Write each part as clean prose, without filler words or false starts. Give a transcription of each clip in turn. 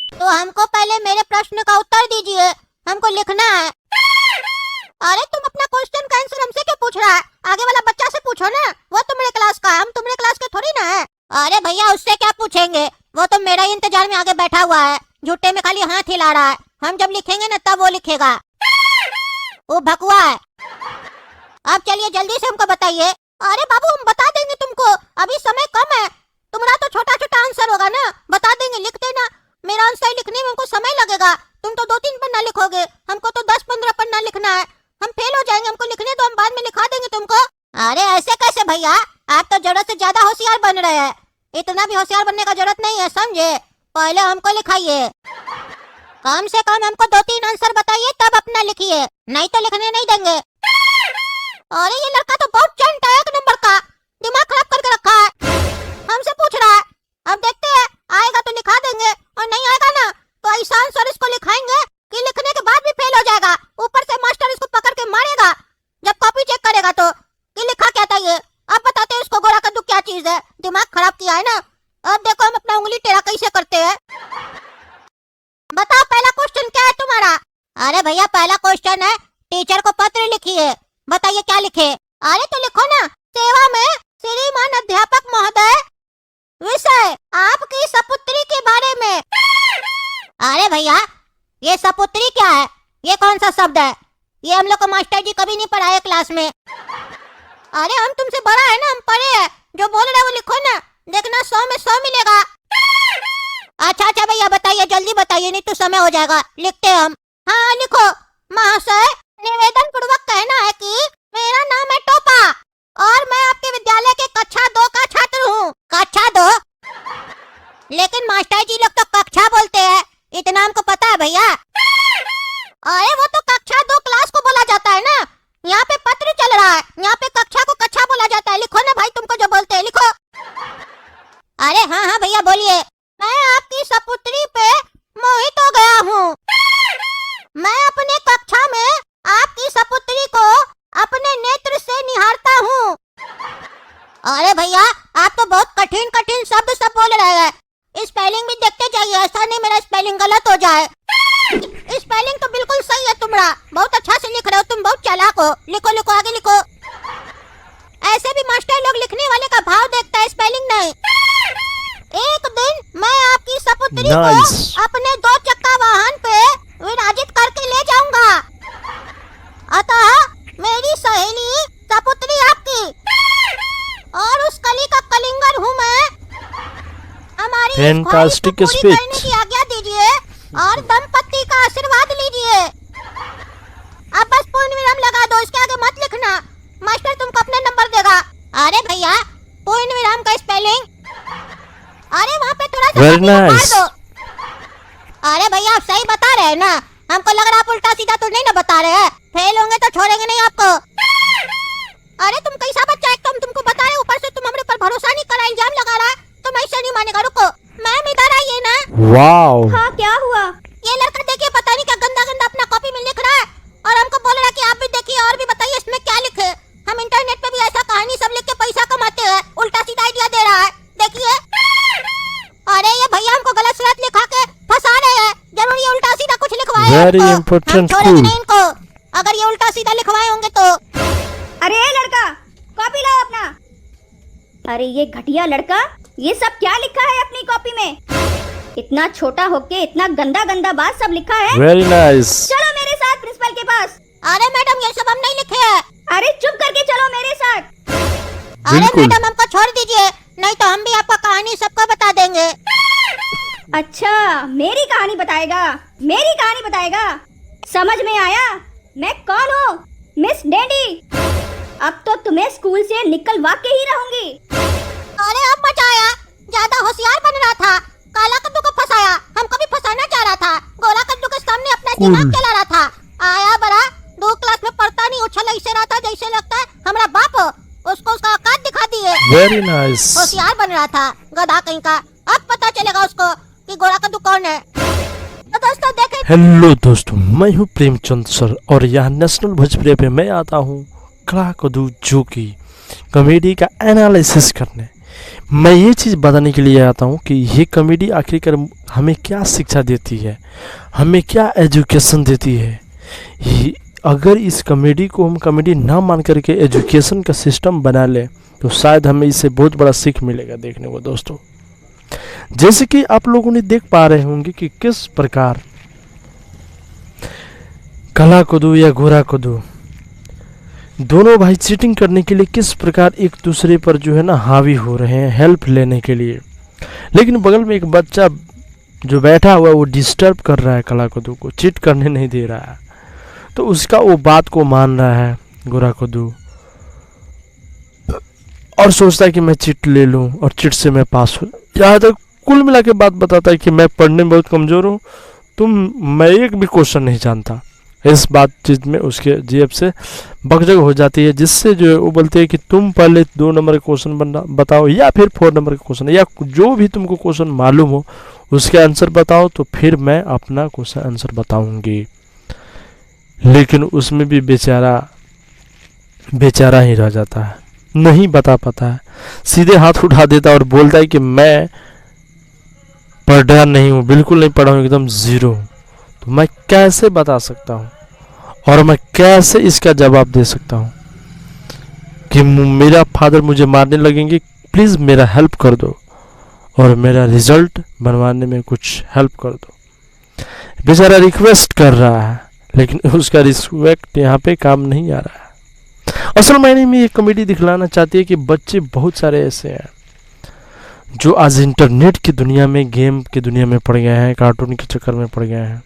तो हमको पहले मेरे प्रश्न का उत्तर दीजिए, हमको लिखना है। अरे तुम अपना क्वेश्चन का आंसर हमसे क्यों पूछ रहा है? आगे वाला बच्चा से पूछो ना, वो तुम्हारे क्लास का है, हम तुम्हारे क्लास के थोड़ी ना है। अरे भैया उससे क्या पूछेंगे, वो तो मेरा ही इंतजार में आगे बैठा हुआ है, झूठे में खाली हाथ हिला रहा है। हम जब लिखेंगे ना तब वो लिखेगा। वो भकुआ है। अब चलिए जल्दी से हमको बताइए। अरे बाबू हम बता देंगे तुमको, अभी समय कम है। तुम्हारा तो छोटा छोटा आंसर होगा ना, बता देंगे, लिख देना। मेरा आंसर लिखने में हमको समय लगेगा, तुम तो 2-3 पन्ना लिखोगे, हमको तो 10-15 पन्ना लिखना है। हम फेल हो जाएंगे, हमको लिखने दो, हम बाद में लिखा देंगे तुमको। अरे ऐसे कैसे भैया, आप तो जरूरत से ज्यादा होशियार बन रहे हैं। इतना भी होशियार बनने का जरूरत नहीं है, समझे? पहले हमको लिखाइए, कम से कम हमको 2-3 आंसर बताइए तब अपना लिखिए, नहीं तो लिखने नहीं देंगे। अरे ये लड़का तो बहुत चंट है, 1 नंबर का, दिमाग खराब करके रखा है। हमसे पूछ रहा है, अब देखते हैं, आएगा तो लिखा देंगे और नहीं आएगा ना तो ऐसा आंसर इसको लिखाएंगे कि लिखने के बाद भी फेल हो जाएगा। ऊपर से मास्टर इसको पकड़ के मारेगा जब कॉपी चेक करेगा तो, कि लिखा क्या था ये। अब बताते हैं इसको गोरा कद्दू क्या चीज है, दिमाग खराब किया है ना। अब देखो हम अपना उंगली टेढ़ा कैसे करते हैं। बताओ पहला क्वेश्चन क्या है तुम्हारा? अरे भैया पहला क्वेश्चन है, टीचर को पत्र लिखिए, बताइए क्या लिखे। अरे तो लिखो ना, सेवा में श्रीमान अध्यापक महोदय, विषय आपकी सपुत्री के बारे में। अरे भैया ये सपुत्री क्या है, ये कौन सा शब्द है? ये हम लोग को मास्टर जी कभी नहीं पढ़ाए क्लास में। अरे हम तुमसे बड़ा है ना, हम पढ़े हैं, जो बोल रहे वो लिखो ना, देखना 100 में 100 मिलेगा। अच्छा भैया बताइए, जल्दी बताइए नहीं तो समय हो जाएगा, लिखते हैं हम। हाँ लिखो। महाशय निवेदन पूर्वक कहना है कि मेरा नाम है टोपा और मैं आपके विद्यालय के कक्षा 2 का छात्र हूँ। कक्षा 2? लेकिन मास्टर जी लोग तो कक्षा बोलते हैं, इतना हमको पता है भैया। अरे वो तो कक्षा 2 क्लास को बोला जाता है ना, यहाँ पे पत्र चल रहा है, यहाँ पे कक्षा को कक्षा बोला जाता है। लिखो ना भाई, तुमको जो बोलते हैं लिखो। अरे हाँ भैया बोलिए। मैं आपकी सपुत्री पे मोहित हो गया हूँ। मैं अपने कक्षा में आपकी सपुत्री को अपने नेत्र से निहारता हूँ। अरे भैया आप तो बहुत कठिन कठिन शब्द सब बोल रहे हैं, स्पेलिंग भी देखते जाइए, ऐसा नहीं मेरा स्पेलिंग गलत हो जाए। स्पेलिंग तो बिल्कुल सही है तुम्हारा, बहुत अच्छा से लिख रहे हो तुम, बहुत चालाक हो। लिखो लिखो आगे लिखो। ऐसे भी मास्टर लोग लिखने वाले का भाव देखता है, स्पेलिंग नहीं। एक दिन मैं आपकी सपुत्री को अपने 2 चक्का वाहन पे विराजित करके ले जाऊंगा, अतः मेरी सहेली सपुत्री आपकी और उस कली का कलिंगर हूँ मैं। हमारी फैंटास्टिक पूरी करने की आज्ञा दीजिए और दंपति का आशीर्वाद लीजिए। अब बस पूर्ण विराम लगा दो, इसके आगे मत लिखना, मास्टर तुमको अपना नंबर देगा। अरे भैया पूर्ण विराम का स्पेलिंग, अरे वहाँ पे थोड़ा सा मार दो। अरे भैया आप सही बता रहे हैं ना, हमको लग रहा आप उल्टा सीधा तो नहीं ना बता रहे हैं, फेल होंगे तो छोड़ेंगे नहीं आपको। अरे तुम कैसा बच्चा है, तुम तुमको बता रहे, ऊपर से तुम हमारे ऊपर भरोसा नहीं करा, इल्जाम लगा रहा है, तुम ऐसा नहीं मानेगा। रुको मैम इधर आइए ना। वाओ हाँ क्या हुआ? ये लड़का देखिए पता नहीं क्या गंदा गंदा अपना कॉपी में लिख रहा है और हमको बोल रहा है कि आप भी देखिए और भी बताइए इसमें क्या लिखे। हम इंटरनेट पे भी ऐसा कहानी सब लिख के पैसा कमाते हैं, उल्टा सीधा आइडिया दे रहा है, देखिए। अरे ये भैया हमको गलत सलत लिखा के फंसा रहे हैं, जरूर ये उल्टा सीधा कुछ लिखवाए। वेरी इंपॉर्टेंट छोड़ेंगे नहीं इनको अगर ये उल्टा सीधा लिखवाए होंगे तो। अरे लड़का कॉपी लाओ अपना। अरे ये घटिया लड़का, ये सब क्या लिखा है अपनी कॉपी में? इतना छोटा होके इतना गंदा गंदा बात सब लिखा है। Very nice. चलो मेरे साथ प्रिंसिपल के पास। अरे मैडम ये सब हम नहीं लिखे हैं। अरे चुप करके चलो मेरे साथ। अरे मैडम हमको छोड़ दीजिए, नहीं तो हम भी आपका कहानी सबको बता देंगे। अच्छा मेरी कहानी बताएगा, मेरी कहानी बताएगा, समझ में आया? मैं कौन हूँ? Miss daddy. अब तो तुम्हें स्कूल से निकलवा के ही रहूंगी। अरे अब मजा आया, ज्यादा होशियार बन रहा था, काला कद्दू को फंसाया, हमको भी फंसाना चाह रहा था, गोला कद्दू के सामने अपना दिमाग चला रहा था। आया बड़ा 2 क्लास में पढ़ता नहीं, उछल ऐसे रहा था जैसे लगता है हमारा बाप हो, उसको उसका औकात दिखा दिए। Very nice. होशियार बन रहा था गधा कहीं का, अब पता चलेगा उसको कि गोला कद्दू कौन है। तो दोस्तों देखें। हेलो दोस्तों, मैं हूँ प्रेमचंद सर और यहाँ नेशनल भोजपुरी पे मैं आता हूँ कला कद्दू जो की कॉमेडी का एनालिसिस करने। मैं ये चीज़ बताने के लिए आता हूँ कि ये कॉमेडी आखिरकार हमें क्या शिक्षा देती है, हमें क्या एजुकेशन देती है। ये अगर इस कॉमेडी को हम कॉमेडी ना मान करके एजुकेशन का सिस्टम बना लें तो शायद हमें इससे बहुत बड़ा सीख मिलेगा देखने को दोस्तों। जैसे कि आप लोगों ने देख पा रहे होंगे कि किस प्रकार काला कद्दू या गोरा कद्दू दोनों भाई चीटिंग करने के लिए किस प्रकार एक दूसरे पर जो है ना हावी हो रहे हैं हेल्प लेने के लिए। लेकिन बगल में एक बच्चा जो बैठा हुआ है वो डिस्टर्ब कर रहा है काला कद्दू को, चीट करने नहीं दे रहा है, तो उसका वो बात को मान रहा है गोरा कद्दू और सोचता है कि मैं चिट ले लूं और चिट से मैं पास हो। यहाँ तक कुल मिला के बात बताता है कि मैं पढ़ने में बहुत कमज़ोर हूँ, मैं एक भी क्वेश्चन नहीं जानता। इस बातचीत में उसके जेब से बकझक हो जाती है, जिससे जो है वो बोलते हैं कि तुम पहले 2 नंबर का क्वेश्चन बताओ या फिर 4 नंबर का क्वेश्चन, या जो भी तुमको क्वेश्चन मालूम हो उसके आंसर बताओ, तो फिर मैं अपना क्वेश्चन आंसर बताऊंगी। लेकिन उसमें भी बेचारा ही रह जाता है, नहीं बता पाता है, सीधे हाथ उठा देता है और बोलता है कि मैं पढ़ा नहीं हूँ, बिल्कुल नहीं पढ़ा हूँ, एकदम ज़ीरो हूँ। तो मैं कैसे बता सकता हूँ और मैं कैसे इसका जवाब दे सकता हूँ कि मेरा फादर मुझे मारने लगेंगे, प्लीज़ मेरा हेल्प कर दो और मेरा रिजल्ट बनवाने में कुछ हेल्प कर दो। बेचारा रिक्वेस्ट कर रहा है, लेकिन उसका रिस्पेक्ट यहाँ पे काम नहीं आ रहा है। असल मायने में ये कॉमेडी दिखलाना चाहती है कि बच्चे बहुत सारे ऐसे हैं जो आज इंटरनेट की दुनिया में, गेम की दुनिया में पड़ गए हैं, कार्टून के चक्कर में पड़ गए हैं,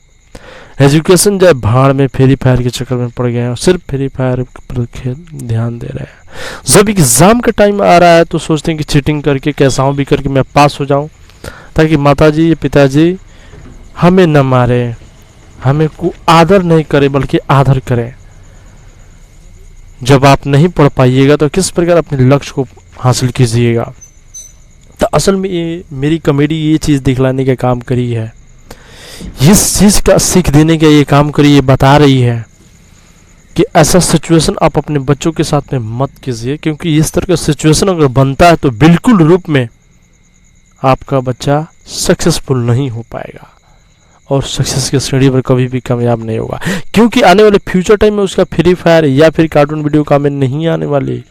एजुकेशन जाए भाड़ में, फ्री फायर के चक्कर में पड़ गए हैं और सिर्फ फ्री फायर पर ध्यान दे रहे हैं। जब एग्ज़ाम का टाइम आ रहा है तो सोचते हैं कि चीटिंग करके कैसा भी करके मैं पास हो जाऊं, ताकि माताजी या पिताजी हमें न मारे, हमें को आदर नहीं करे बल्कि आदर करें। जब आप नहीं पढ़ पाइएगा तो किस प्रकार अपने लक्ष्य को हासिल कीजिएगा। तो असल में ये मेरी कॉमेडी ये चीज़ दिखलाने का काम करी है, इस चीज़ का सीख देने का ये काम करी, ये बता रही है कि ऐसा सिचुएशन आप अपने बच्चों के साथ में मत कीजिए, क्योंकि इस तरह का सिचुएशन अगर बनता है तो बिल्कुल रूप में आपका बच्चा सक्सेसफुल नहीं हो पाएगा और सक्सेस की सीढ़ी पर कभी भी कामयाब नहीं होगा, क्योंकि आने वाले फ्यूचर टाइम में उसका फ्री फायर या फिर कार्टून वीडियो काम में नहीं आने वाली।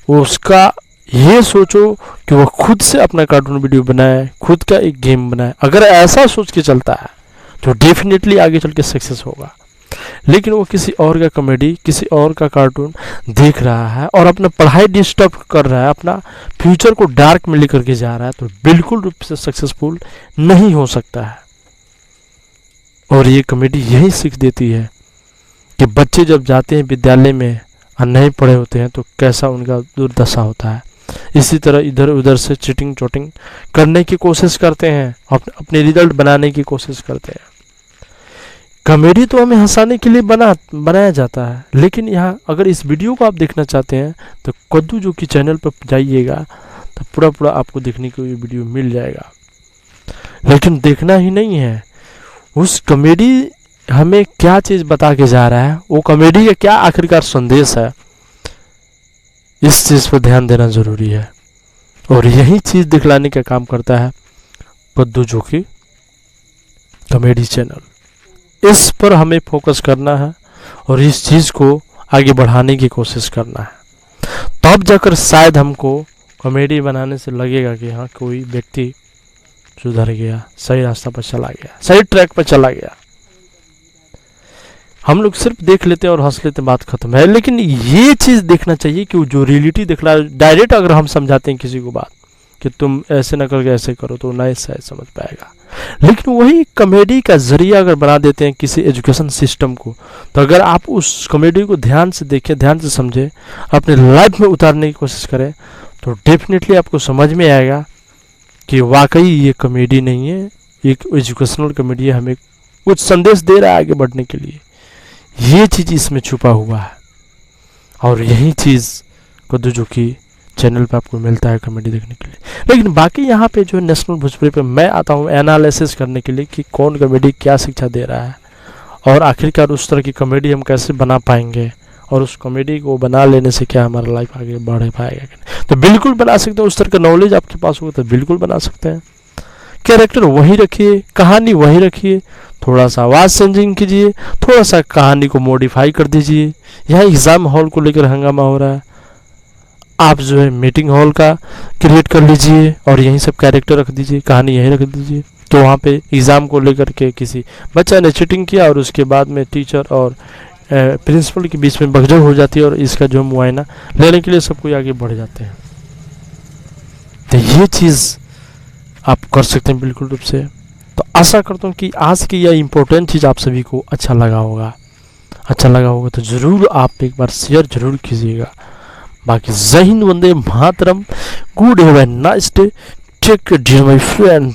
उसका ये सोचो कि वह खुद से अपना कार्टून वीडियो बनाए, खुद का एक गेम बनाए। अगर ऐसा सोच के चलता है तो डेफिनेटली आगे चल के सक्सेस होगा। लेकिन वो किसी और का कॉमेडी, किसी और का कार्टून देख रहा है और अपना पढ़ाई डिस्टर्ब कर रहा है, अपना फ्यूचर को डार्क में लेकर के जा रहा है, तो बिल्कुल रूप से सक्सेसफुल नहीं हो सकता है। और ये कॉमेडी यही सीख देती है कि बच्चे जब जाते हैं विद्यालय में और नहीं पढ़े होते हैं तो कैसा उनका दुर्दशा होता है। इसी तरह इधर उधर से चीटिंग चोटिंग करने की कोशिश करते हैं, अपने रिजल्ट बनाने की कोशिश करते हैं। कॉमेडी तो हमें हंसाने के लिए बनाया जाता है, लेकिन यहाँ अगर इस वीडियो को आप देखना चाहते हैं तो कद्दू जो कि चैनल पर जाइएगा तो पूरा आपको देखने को ये वीडियो मिल जाएगा। लेकिन देखना ही नहीं है, उस कॉमेडी हमें क्या चीज़ बता के जा रहा है, वो कॉमेडी का क्या आखिरकार संदेश है, इस चीज़ पर ध्यान देना ज़रूरी है। और यही चीज़ दिखलाने का काम करता है कद्दू जो कि कॉमेडी चैनल। इस पर हमें फोकस करना है और इस चीज़ को आगे बढ़ाने की कोशिश करना है, तब जाकर शायद हमको कॉमेडी बनाने से लगेगा कि हाँ कोई व्यक्ति सुधर गया, सही रास्ता पर चला गया, सही ट्रैक पर चला गया। हम लोग सिर्फ देख लेते हैं और हंस लेते हैं, बात खत्म है। लेकिन ये चीज़ देखना चाहिए कि जो रियलिटी दिख रहा है, डायरेक्ट अगर हम समझाते हैं किसी को बात कि तुम ऐसे ना करके ऐसे करो तो ना शायद समझ पाएगा। लेकिन वही कॉमेडी का जरिया अगर बना देते हैं किसी एजुकेशन सिस्टम को, तो अगर आप उस कॉमेडी को ध्यान से देखें, ध्यान से समझें, अपने लाइफ में उतारने की कोशिश करें, तो डेफिनेटली आपको समझ में आएगा कि वाकई ये कॉमेडी नहीं है, एक एजुकेशनल कॉमेडी है, हमें कुछ संदेश दे रहा है आगे बढ़ने के लिए। ये चीज़ इसमें छुपा हुआ है और यही चीज़ कद्दू जो कि चैनल पे आपको मिलता है कॉमेडी देखने के लिए। लेकिन बाकी यहाँ पे जो नेशनल भोजपुरी पे मैं आता हूँ एनालिसिस करने के लिए कि कौन कॉमेडी क्या शिक्षा दे रहा है और आखिरकार उस तरह की कॉमेडी हम कैसे बना पाएंगे और उस कॉमेडी को बना लेने से क्या हमारा लाइफ आगे बढ़ पाएगा कि नहीं? तो बिल्कुल बना सकते हैं। उस तरह का नॉलेज आपके पास होगा तो बिल्कुल बना सकते हैं। कैरेक्टर वही रखिए, कहानी वही रखिए, थोड़ा सा आवाज़ चेंजिंग कीजिए, थोड़ा सा कहानी को मॉडिफाई कर दीजिए। यहाँ एग्ज़ाम हॉल को लेकर हंगामा हो रहा है, आप जो है मीटिंग हॉल का क्रिएट कर लीजिए और यहीं सब कैरेक्टर रख दीजिए, कहानी यहीं रख दीजिए। तो वहाँ पे एग्ज़ाम को लेकर के किसी बच्चा ने चीटिंग किया और उसके बाद में टीचर और प्रिंसिपल के बीच में बकझक हो जाती है और इसका जो मुआयना लेने के लिए सब कोई आगे बढ़ जाते हैं। तो ये चीज़ आप कर सकते हैं बिल्कुल रूप से। तो आशा करता हूँ कि आज की यह इम्पोर्टेंट चीज़ आप सभी को अच्छा लगा होगा। तो ज़रूर आप एक बार शेयर जरूर कीजिएगा। बाकी जय हिंद, वंदे मातरम, good have a nice day, take care dear my friend.